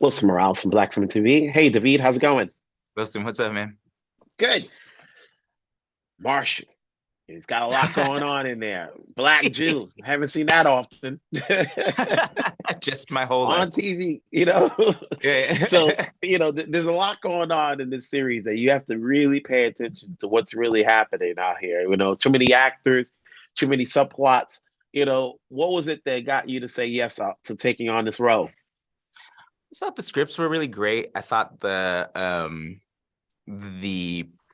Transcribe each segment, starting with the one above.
Wilson Morales from Black Film TV. Hey, David, how's it going? Wilson, what's up, man? Good. Marshall, he's got a lot going on in there. Black Jew, haven't seen that often Just my whole life. on TV. So, Yeah. there's a lot going on in this series that you have to really pay attention to what's really happening out here. Too many actors, too many subplots. What was it that got you to say yes to taking on this role? I thought the scripts were really great. I thought the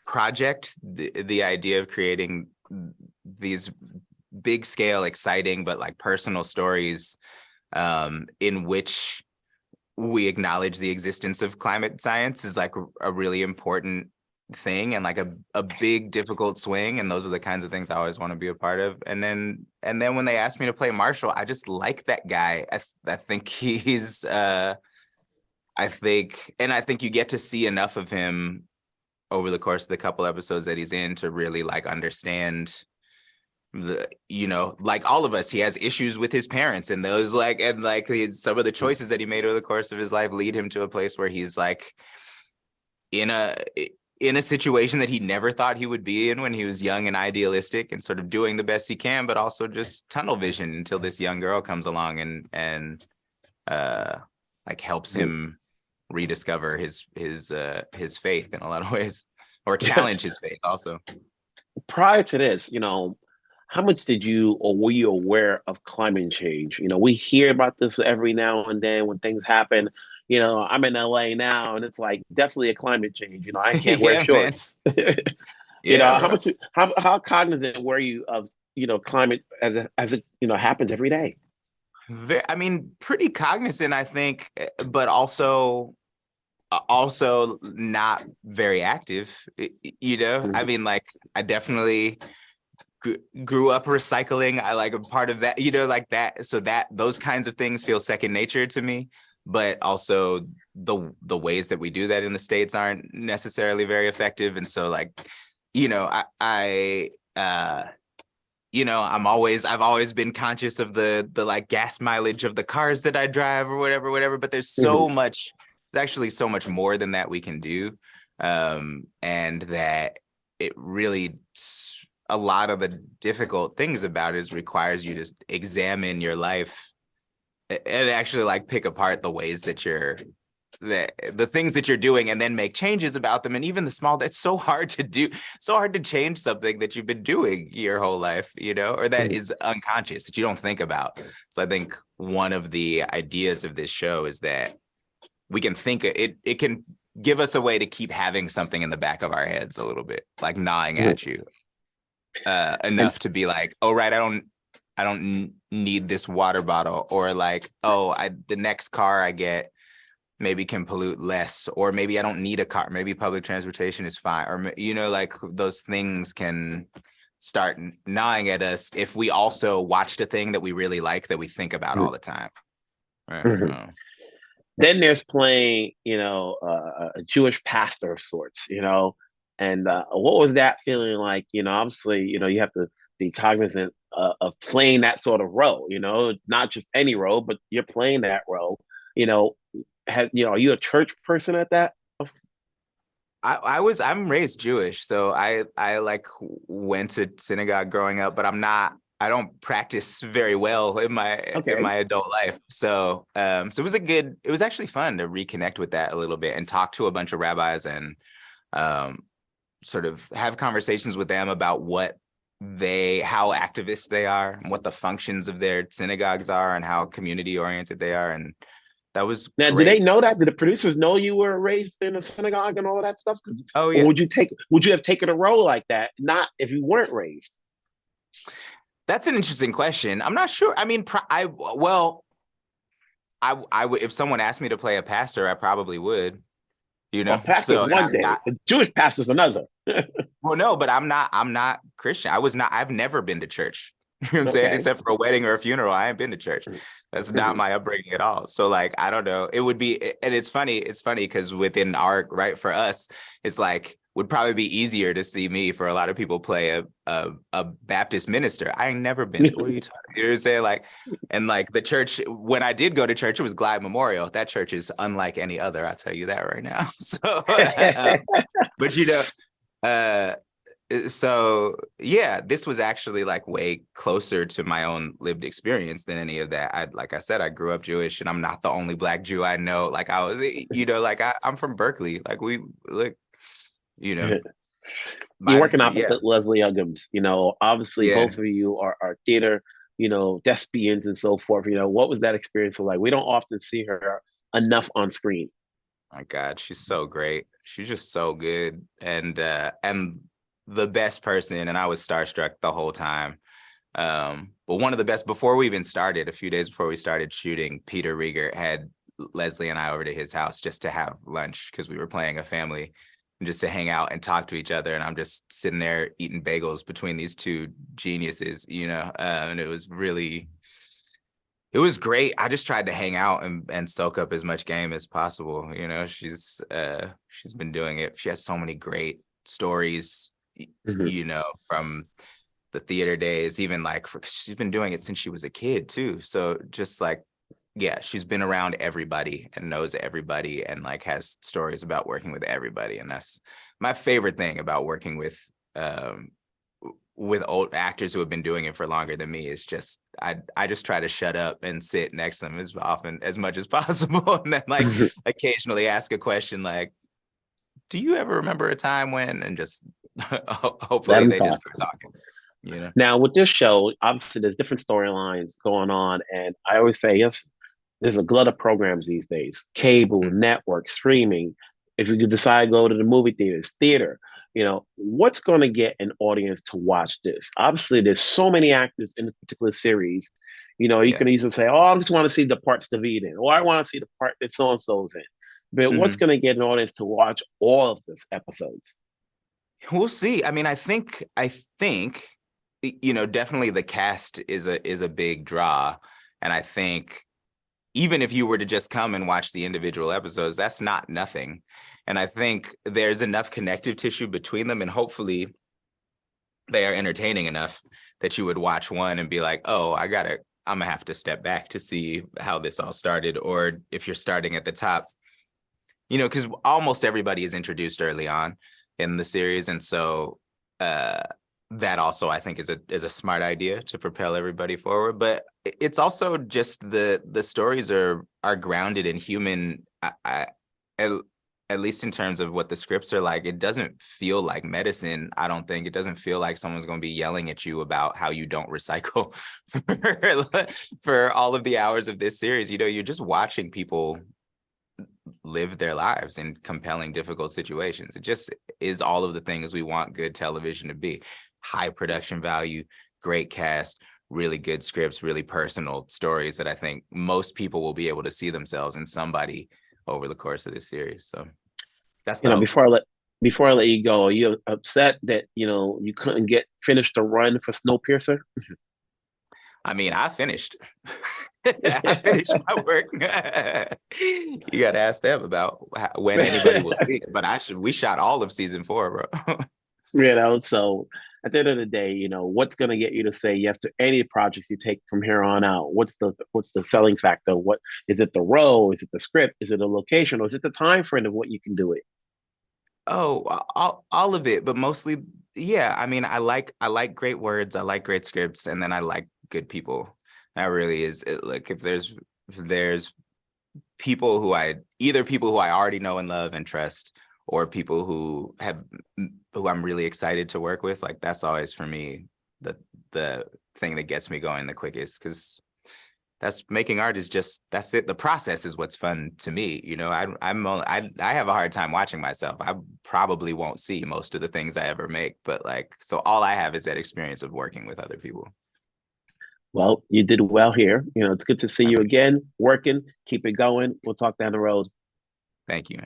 project, the idea of creating these big scale, exciting, but like personal stories in which we acknowledge the existence of climate science is like a really important thing and like a big difficult swing, and those are the kinds of things I always want to be a part of. And then when they asked me to play Marshall, I just like that guy. I think he's I think you get to see enough of him over the course of the couple episodes that he's in to really like understand like all of us, he has issues with his parents, and those some of the choices that he made over the course of his life lead him to a place where he's like in a situation that he never thought he would be in when he was young and idealistic and sort of doing the best he can, but also just tunnel vision until this young girl comes along and like helps him rediscover his faith in a lot of ways, or challenge his faith also. Prior to this, how much did you or were you aware of climate change? We hear about this every now and then when things happen. I'm in LA now, and it's like definitely a climate change. I can't wear Yeah, man. shorts. Yeah, How bro. much how cognizant were you of climate as it happens every day? I mean, pretty cognizant, I think, but also not very active. I Mhm. mean, like I definitely grew up recycling. I like a part of that, like that. So that those kinds of things feel second nature to me. But also the ways that we do that in the States aren't necessarily very effective. And so like, I've always been conscious of the like gas mileage of the cars that I drive or whatever. But there's actually so much more than that we can do. And that it really, a lot of the difficult things about it requires you to examine your life and actually like pick apart the ways that the things that you're doing and then make changes about them. And even the small, that's so hard to do, so hard to change something that you've been doing your whole life, or that is unconscious, that you don't think about. So I think one of the ideas of this show is that we can think it can give us a way to keep having something in the back of our heads a little bit, like gnawing at you And enough to be like, oh, right, I don't need this water bottle, or like, oh, the next car I get maybe can pollute less, or maybe I don't need a car, maybe public transportation is fine, or like those things can start gnawing at us if we also watched a thing that we really like that we think about all the time. Mhm. Then there's playing, a Jewish pastor of sorts, and what was that feeling like? Obviously, you have to be cognizant of playing that sort of role, not just any role, but you're playing that role. You know, are you a church person at that? I'm raised Jewish, so I like went to synagogue growing up, but I don't practice very well in my Okay. adult life. So so it was actually fun to reconnect with that a little bit and talk to a bunch of rabbis and sort of have conversations with them about how activist they are and what the functions of their synagogues are and how community oriented they are. And that was Now, do they great. know that? Did the producers know you were raised in a synagogue and all of that stuff? Oh Or yeah. would you have taken a role like that, not if you weren't raised? That's an interesting question. I'm not sure. I mean, I would, if someone asked me to play a pastor, I probably would, Well, pastor's So, and one thing, a Jewish pastor's another. well, no, but I'm not Christian. I've never been to church. You know what I'm saying? Okay. Except for a wedding or a funeral, I ain't been to church. That's not Mhm. my upbringing at all. So like, I don't know. It would be, and it's funny because within our, right, for us, it's like, would probably be easier to see me for a lot of people play a Baptist minister. I ain't never been. What are you talking? You know what I'm saying? Like, and like the church, when I did go to church, it was Glide Memorial. That church is unlike any other. I'll tell you that right now. So, but you know, so yeah, this was actually like way closer to my own lived experience than any of that. Like I said, I grew up Jewish, and I'm not the only Black Jew I know. Like I was, you know, like I'm from Berkeley. Like we look, you know, you're working opposite Leslie Uggams. You know, obviously both of you are theater, you know, thespians and so forth. You know, what was that experience like? We don't often see her enough on screen. My God, she's so great. She's just so good, and the best person. And I was starstruck the whole time. But one of the best, before we even started, a few days before we started shooting, Peter Rieger had Leslie and I over to his house just to have lunch because we were playing a family and just to hang out and talk to each other. And I'm just sitting there eating bagels between these two geniuses, you know, and it was great. I just tried to hang out and soak up as much game as possible. You know, she's been doing it. She has so many great stories, you know, from the theater days, even like she's been doing it since she was a kid too. So just like, yeah, she's been around everybody and knows everybody and like has stories about working with everybody. And that's my favorite thing about working with old actors who have been doing it for longer than me is just, I just try to shut up and sit next to them as much as possible. And then like occasionally ask a question like, do you ever remember a time when, and just hopefully they just start talking, you know? Now with this show, obviously there's different storylines going on. And I always say, yes, there's a glut of programs these days, cable, network, streaming. If you could decide to go to the movie theater, you know, what's going to get an audience to watch this? Obviously, there's so many actors in this particular series. You know, you can easily say, oh, I just want to see the parts David in, or I want to see the part that so-and-so's in. But what's going to get an audience to watch all of these episodes? We'll see. I mean, I think, you know, definitely the cast is a big draw. And I think even if you were to just come and watch the individual episodes, that's not nothing. And I think there's enough connective tissue between them, and hopefully they are entertaining enough that you would watch one and be like, oh, I'm gonna have to step back to see how this all started. Or if you're starting at the top, you know, because almost everybody is introduced early on in the series. And so that also I think is a smart idea to propel everybody forward. But it's also just the stories are grounded in human, at least in terms of what the scripts are like. It doesn't feel like medicine. I don't think it doesn't feel like someone's going to be yelling at you about how you don't recycle for all of the hours of this series. You know, you're just watching people live their lives in compelling, difficult situations. It just is all of the things we want good television to be. High production value, great cast, really good scripts, really personal stories that I think most people will be able to see themselves in somebody over the course of this series. So that's, you know, before I let you go, are you upset that, you know, you couldn't finish the run for Snowpiercer? I mean, I finished. I finished my work. You got to ask them about when anybody will see it. But we shot all of season 4, bro. You know, so at the end of the day, you know, what's going to get you to say yes to any projects you take from here on out? What's the selling factor? What is it? The role? Is it the script? Is it a location? Or is it the time frame of what you can do it? Oh, all of it, but mostly, yeah. I mean, I like great words. I like great scripts, and then I like good people. That really is it. Like if there's people who I already know and love and trust, or people who I'm really excited to work with, like that's always for me the thing that gets me going the quickest, because that's making art is just, that's it. The process is what's fun to me. You know, I have a hard time watching myself. I probably won't see most of the things I ever make, but like, so all I have is that experience of working with other people. Well, you did well here. You know, it's good to see you again, working. Keep it going. We'll talk down the road. Thank you.